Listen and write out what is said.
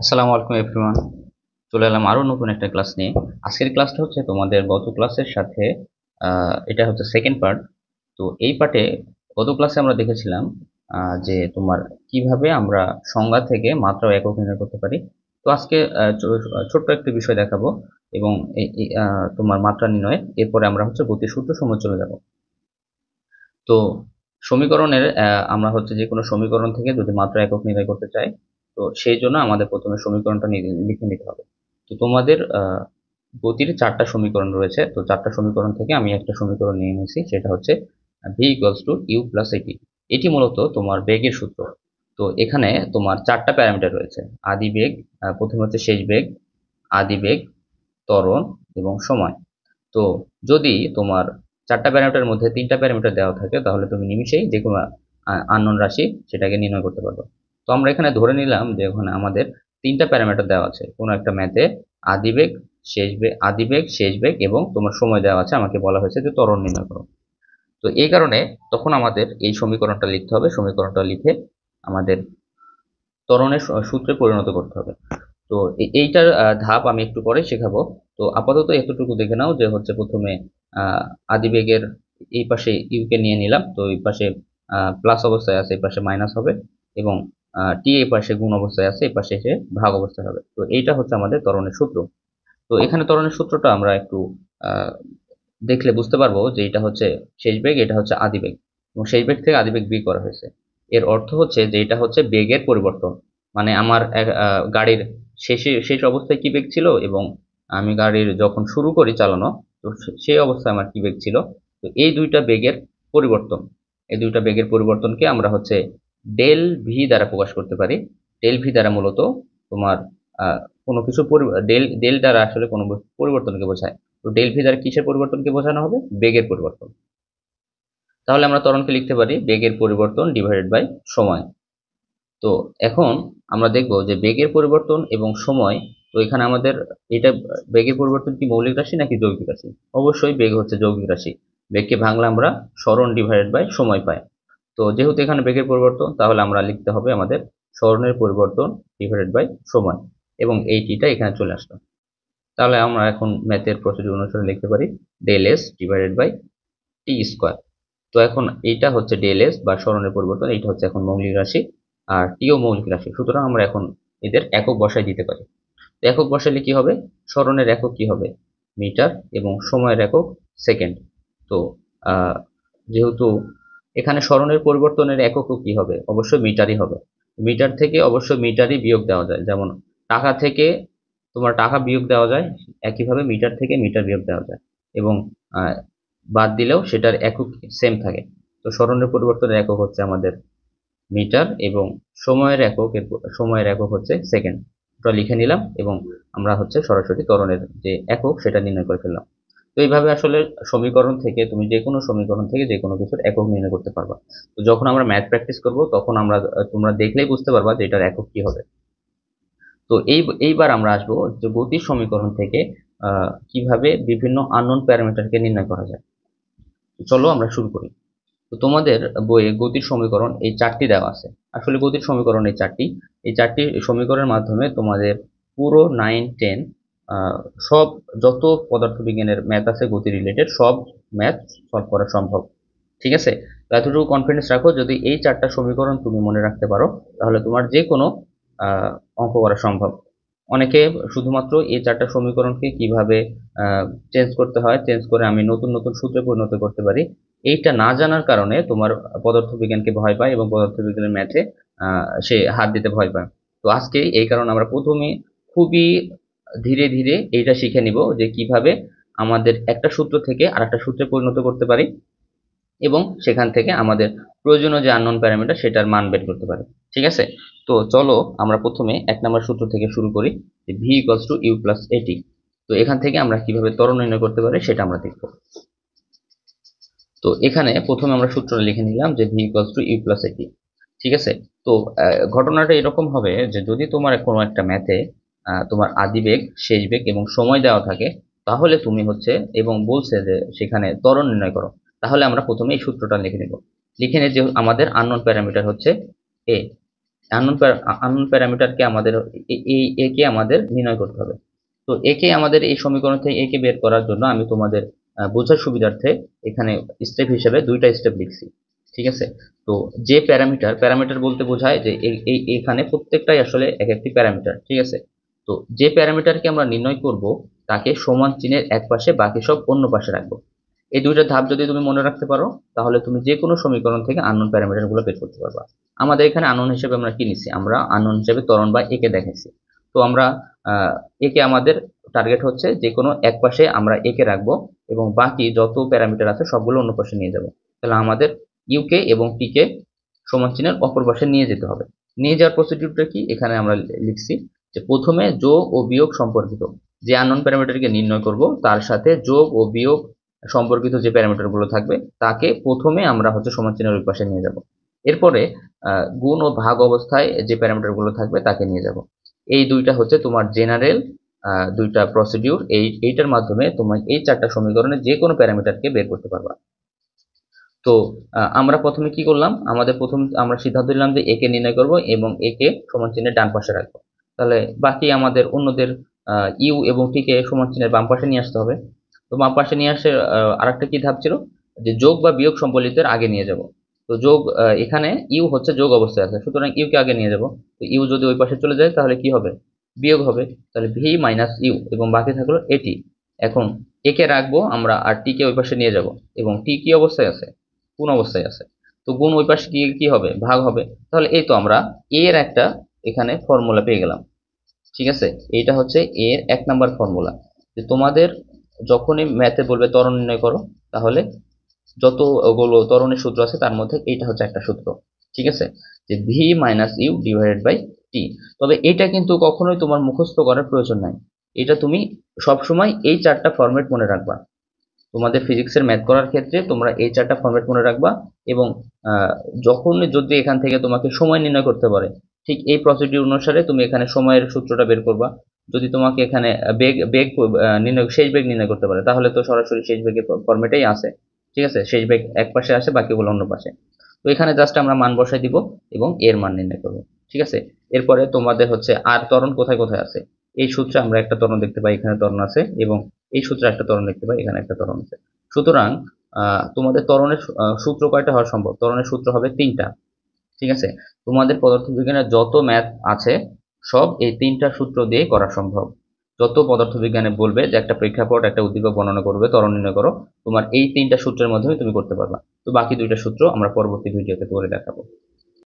আসসালামু আলাইকুম এভরিওয়ান। চলে এলাম আরো নতুন একটা ক্লাস নিয়ে। আজকের ক্লাসটা হচ্ছে তোমাদের গত ক্লাসের সাথে এটা হচ্ছে সেকেন্ড পার্ট। তো এই পার্টে গত ক্লাসে আমরা দেখেছিলাম যে তোমার কিভাবে আমরা সংজ্ঞা থেকে মাত্রা ও একক নির্ণয় করতে পারি। তো আজকে ছোট্ট একটা বিষয় দেখাবো এবং তোমার মাত্রা নির্ণয়, এরপরে আমরা হচ্ছে গতির সূত্র সময় চলে যাব। তো সমীকরণের আমরা হচ্ছে যে কোনো সমীকরণ থেকে যদি মাত্রা একক নির্ণয় করতে চাই, তো সেই জন্য আমাদের প্রথমে সমীকরণটা লিখে নিতে হবে। তো তোমাদের গতির চারটা সমীকরণ রয়েছে। তো চারটা সমীকরণ থেকে আমি একটা সমীকরণ নিয়ে নিয়েছি, সেটা হচ্ছে V equals to U plus A T. এটি মূলত তোমার বেগের সূত্র। তো এখানে তোমার চারটা প্যারামিটার রয়েছে: আদি বেগ, প্রথমে হচ্ছে শেষ বেগ, আদি বেগ, ত্বরণ এবং সময়। তো যদি তোমার চারটা প্যারামিটারের মধ্যে তিনটা প্যারামিটার দেওয়া থাকে, তাহলে তুমি নিমিষেই যে কোনো আননোন রাশি সেটাকে নির্ণয় করতে পারবে। তো আমরা এখানে ধরে নিলাম যে ওখানে আমাদের তিনটা প্যারামিটার দেওয়া আছে কোনো একটা ম্যাথে। আদিবেগ, শেষ বেগ, আদিবেগ, শেষ বেগ এবং তোমার সময় দেওয়া আছে, আমাকে বলা হয়েছে যে ত্বরণ নির্ণয় করো। তো এই কারণে তখন আমাদের এই সমীকরণটা লিখতে হবে। সমীকরণটা লিখে আমাদের ত্বরণের সূত্রে পরিণত করতে হবে। তো এইটার ধাপ আমি একটু পরে শেখাবো। তো আপাতত এতটুকু দেখে নাও যে হচ্ছে প্রথমে আদিবেগের এই পাশে ইউকে নিয়ে নিলাম। তো এই পাশে প্লাস অবস্থায় আছে, এই পাশে মাইনাস হবে, এবং টি এই পাশে গুণ অবস্থায় আছে, এই পাশে এসে ভাগ অবস্থায় হবে। তো এইটা হচ্ছে আমাদের ত্বরণের সূত্র। তো এখানে ত্বরণের সূত্রটা আমরা একটু আহ, দেখলে বুঝতে পারবো যে এটা হচ্ছে শেষ বেগ, এটা হচ্ছে আদিবেগ, এবং শেষ বেগ থেকে আদিবেগ বিয়োগ করা হয়েছে। এর অর্থ হচ্ছে যে এটা হচ্ছে বেগের পরিবর্তন। মানে আমার গাড়ির শেষ অবস্থায় কি বেগ ছিল এবং আমি গাড়ির যখন শুরু করি চালানো, তো সেই অবস্থায় আমার কি বেগ ছিল। তো এই দুইটা বেগের পরিবর্তন, এই দুইটা বেগের পরিবর্তনকে আমরা হচ্ছে ডেল ভি দ্বারা প্রকাশ করতে পারি। ডেল ভি দ্বারা মূলত তোমার আহ, কোনো কিছু ডেল ডেল দ্বারা আসলে কোনো পরিবর্তনকে বোঝায়। তো ডেল ভি দ্বারা কিসের পরিবর্তনকে বোঝানো হবে? বেগের পরিবর্তন। তাহলে আমরা ত্বরণকে লিখতে পারি বেগের পরিবর্তন ডিভাইডেড বাই সময়। তো এখন আমরা দেখব যে বেগের পরিবর্তন এবং সময়। তো এখানে আমাদের এটা, বেগের পরিবর্তন কি মৌলিক রাশি নাকি যৌগিক রাশি? অবশ্যই বেগ হচ্ছে যৌগিক রাশি। বেগকে ভাঙলে আমরা সরণ ডিভাইডেড বাই সময় পাই। তো যেহেতু এখানে বেগের পরিবর্তন, তাহলে আমরা লিখতে হবে আমাদের সরণের পরিবর্তন ডিভাইডেড বাই সময়, এবং এই টিটা এখানে চলে আসলো। তাহলে আমরা এখন ম্যাথের প্রসিডিউর অনুসারে লিখতে পারি del S divided by T square. তো এখন এইটা হচ্ছে ডেল এস বা সরণের পরিবর্তন, এইটা হচ্ছে এখন মৌলিক রাশি, আর টিও মৌলিক রাশি। সুতরাং আমরা এখন এদের একক বসায় দিতে পারি। তো একক বসালে কি হবে? সরণের একক কি হবে? মিটার, এবং সময়ের একক সেকেন্ড। তো আহ, যেহেতু এখানে সরণের পরিবর্তনের এককও কি হবে? অবশ্যই মিটারই হবে। মিটার থেকে অবশ্যই মিটারই বিয়োগ দেওয়া যায়, যেমন টাকা থেকে তোমার টাকা বিয়োগ দেওয়া যায়, একইভাবে মিটার থেকে মিটার বিয়োগ দেওয়া যায়, এবং আহ, বাদ দিলেও সেটার একক সেম থাকে। তো সরণের পরিবর্তনের একক হচ্ছে আমাদের মিটার, এবং সময়ের একক হচ্ছে সেকেন্ড। ওটা লিখে নিলাম, এবং আমরা হচ্ছে সরাসরি ত্বরণের যে একক সেটা নির্ণয় করে ফেললাম। তো এইভাবে আসলে সমীকরণ থেকে তুমি যে কোনো সমীকরণ থেকে যে কোনো কিছুর একক নির্ণয় করতে পারবা। তো যখন আমরা ম্যাথ প্র্যাকটিস করব, তখন আমরা তোমরা দেখলেই বুঝতে পারবা যে এটার একক কি হবে। তো এইবার আমরা আসবো যে গতির সমীকরণ থেকে কিভাবে বিভিন্ন আননোন প্যারামিটারকে নির্ণয় করা যায়। তো চলো আমরা শুরু করি। তো তোমাদের বইয়ে গতির সমীকরণ এই চারটি দেওয়া আছে। আসলে গতির সমীকরণ এই চারটি সমীকরণের মাধ্যমে তোমাদের পুরো 9-10 সব যত পদার্থবিজ্ঞানের ম্যাথ আছে গতি রিলেটেড, সব ম্যাথ সলভ করা সম্ভব। ঠিক আছে? তো এতটুকু কনফিডেন্স রাখো, যদি এই চারটা সমীকরণ তুমি মনে রাখতে পারো, তাহলে তোমার যে কোনো অঙ্ক করা সম্ভব। অনেকে শুধুমাত্র এই চারটা সমীকরণকে কিভাবে চেঞ্জ করতে হয়, চেঞ্জ করে আমি নতুন নতুন সূত্রে পরিণত করতে পারি, এইটা না জানার কারণে তোমার পদার্থবিজ্ঞানকে ভয় পায় এবং পদার্থবিজ্ঞানের ম্যাথে সে হাত দিতে ভয় পায়। তো আজকে এই কারণে আমরা প্রথমে খুবই ধীরে ধীরে এইটা শিখে নিব যে কিভাবে আমাদের একটা সূত্র থেকে আরেকটা সূত্রে পরিণত করতে পারি, এবং সেখান থেকে আমাদের প্রয়োজনীয় যে আননোন প্যারামিটার সেটার মান বের করতে পারি। ঠিক আছে? তো চলো আমরা প্রথমে 1 নম্বর সূত্র থেকে শুরু করি, যে V equals to U plus A T. তো এখান থেকে আমরা কিভাবে ত্বরণ নির্ণয় করতে পারি সেটা আমরা দেখব। তো এখানে প্রথমে আমরা সূত্রটা লিখে নিলাম যে V equals to U plus A T. ঠিক আছে? তো ঘটনাটা এরকম হবে যে যদি তোমার কোনো একটা ম্যাথে তোমার আদিবেগ, শেষ বেগ এবং সময় দেওয়া থাকে, তাহলে তুমি হচ্ছে, এবং বলছে যে সেখানে ত্বরণ নির্ণয় করো, তাহলে আমরা প্রথমে এই সূত্রটা লিখে নেব। লিখে নিয়ে যে আমাদের আননোন প্যারামিটার হচ্ছে এ, আননোন প্যারামিটারকে আমাদের এই এ কে আমাদের নির্ণয় করতে হবে। তো একে আমাদের এই সমীকরণ থেকে একে বের করার জন্য আমি তোমাদের বোঝার সুবিধার্থে এখানে স্টেপ হিসেবে দুইটা স্টেপ লিখছি। ঠিক আছে। তো যে প্যারামিটার বলতে বোঝায় যে এখানে প্রত্যেকটাই আসলে এক একটি প্যারামিটার। ঠিক আছে। তো যে প্যারামিটারকে আমরা নির্ণয় করব তাকে সমান চিহ্নের এক পাশে, বাকি সব অন্য পাশে রাখবো। এই দুইটা ধাপ যদি তুমি মনে রাখতে পারো তাহলে তুমি যে কোনো সমীকরণ থেকে আননোন প্যারামিটার গুলো বের করতে পারবা। আমাদের এখানে আননোন হিসেবে আমরা কি নিচ্ছি, আমরা আননোন হিসেবে ত্বরণ বা একে দেখাইছি। তো আমরা একে আমাদের টার্গেট হচ্ছে যে কোনো এক পাশে আমরা একে রাখবো এবং বাকি যত প্যারামিটার আছে সবগুলো অন্য পাশে নিয়ে যাব। তাহলে আমাদের ইউকে এবং টিকে সমান চিহ্নের অপর পাশে নিয়ে যেতে হবে। নিয়ে যাওয়ার প্রসিডিউরটা কি, এখানে আমরা লিখছি যে প্রথমে যোগ ও বিয়োগ সম্পর্কিত যে আননোন প্যারামিটারকে নির্ণয় করব তার সাথে যোগ ও বিয়োগ সম্পর্কিত যে প্যারামিটার গুলো থাকবে তাকে প্রথমে আমরা হচ্ছে সমান চিহ্নের ওই পাশে নিয়ে যাব। এরপরে গুণ ও ভাগ অবস্থায় যে প্যারামিটার গুলো থাকবে তাকে নিয়ে যাব। এই দুইটা হচ্ছে তোমার জেনারেল দুইটা প্রসিডিউর। এইটার মাধ্যমে তোমার এই চারটা সমীকরণে যে কোনো প্যারামিটারকে বের করতে পারবা। তো আমরা প্রথমে কি করলাম, আমরা সিদ্ধান্ত নিলাম যে একে নির্ণয় করব এবং একে সমান চিহ্নের ডান পাশে রাখবো। তাহলে বাকি আমাদের অন্যদের ইউ এবং টি কে সমান চিহ্নের বাম পাশে নিয়ে আসতে হবে। তো বাম পাশে নিয়ে আসে আরেকটা কি ধাপ ছিল, যে যোগ বা বিয়োগ সম্বলিতের আগে নিয়ে যাব। তো যোগ, এখানে ইউ হচ্ছে যোগ অবস্থায় আছে, সুতরাং ইউ কে আগে নিয়ে যাব। তো ইউ যদি ওই পাশে চলে যায় তাহলে কি হবে, বিয়োগ হবে। তাহলে ভি মাইনাস ইউ এবং বাকি থাকলো এটি। এখন একে রাখবো আমরা আর টি কে ওই পাশে নিয়ে যাব এবং টি কি অবস্থায় আছে, গুণ অবস্থায় আছে। তো গুণ ওই পাশে গিয়ে কি হবে, ভাগ হবে। তাহলে এই তো আমরা এর একটা এখানে ফর্মুলা পেয়ে গেলাম। ঠিক আছে। এইটা হচ্ছে এর 1 নাম্বার ফর্মুলা। যে তোমাদের যখনই ম্যাথে বলবে ত্বরণ নির্ণয় করো তাহলে যতগুলো ত্বরণের সূত্র আছে তার মধ্যে এইটা হচ্ছে একটা সূত্র। ঠিক আছে। যে V minus U divided by T. তবে এটা কিন্তু কখনোই তোমার মুখস্থ করার প্রয়োজন নাই। এটা তুমি সবসময় এই চারটা ফরম্যাট মনে রাখবা। তোমাদের ফিজিক্সের ম্যাথ করার ক্ষেত্রে তোমরা এই চারটা ফরম্যাট মনে রাখবা এবং যখন যদি এখান থেকে তোমাকে সময় নির্ণয় করতে পারে ঠিক এই প্রসিডিউর অনুসারে তুমি এখানে সময়ের সূত্রটা বের করবা। যদি তোমাকে এখানে বেগ বেগ নির্ণয়, শেষ বেগ নির্ণয় করতে পারে তাহলে তো সরাসরি শেষ বেগের ফরম্যাটেই আসে। ঠিক আছে, শেষ বেগ এক পাশে আসে, বাকিগুলো অন্য পাশে। তো এখানে জাস্ট আমরা মান বসাই দিব এবং এর মান নির্ণয় করব। ঠিক আছে। এরপরে তোমাদের হচ্ছে আর ত্বরণ কোথায় কোথায় আছে, এই সূত্রে আমরা একটা ত্বরণ দেখতে পাই, এখানে ত্বরণ আছে, এবং এই সূত্রে একটা ত্বরণ দেখতে পাই, এখানে একটা ত্বরণ আছে। সুতরাং তোমাদের ত্বরণের সূত্র কয়টা হওয়া সম্ভব, ত্বরণের সূত্র হবে 3টা। ঠিক আছে। তোমাদের পদার্থবিজ্ঞানের যত ম্যাথ আছে সব এই 3টা সূত্র দিয়ে করা সম্ভব। যত পদার্থবিজ্ঞানে বলবে যে একটা প্রেক্ষাপট একটা উদ্দীপক বর্ণনা করবে, ত্বরণ নির্ণয় করো, তোমার এই 3টা সূত্রের মাধ্যমে তুমি করতে পারবা। তো বাকি 2টা সূত্র আমরা পরবর্তী ভিডিওতে করে দেখাবো।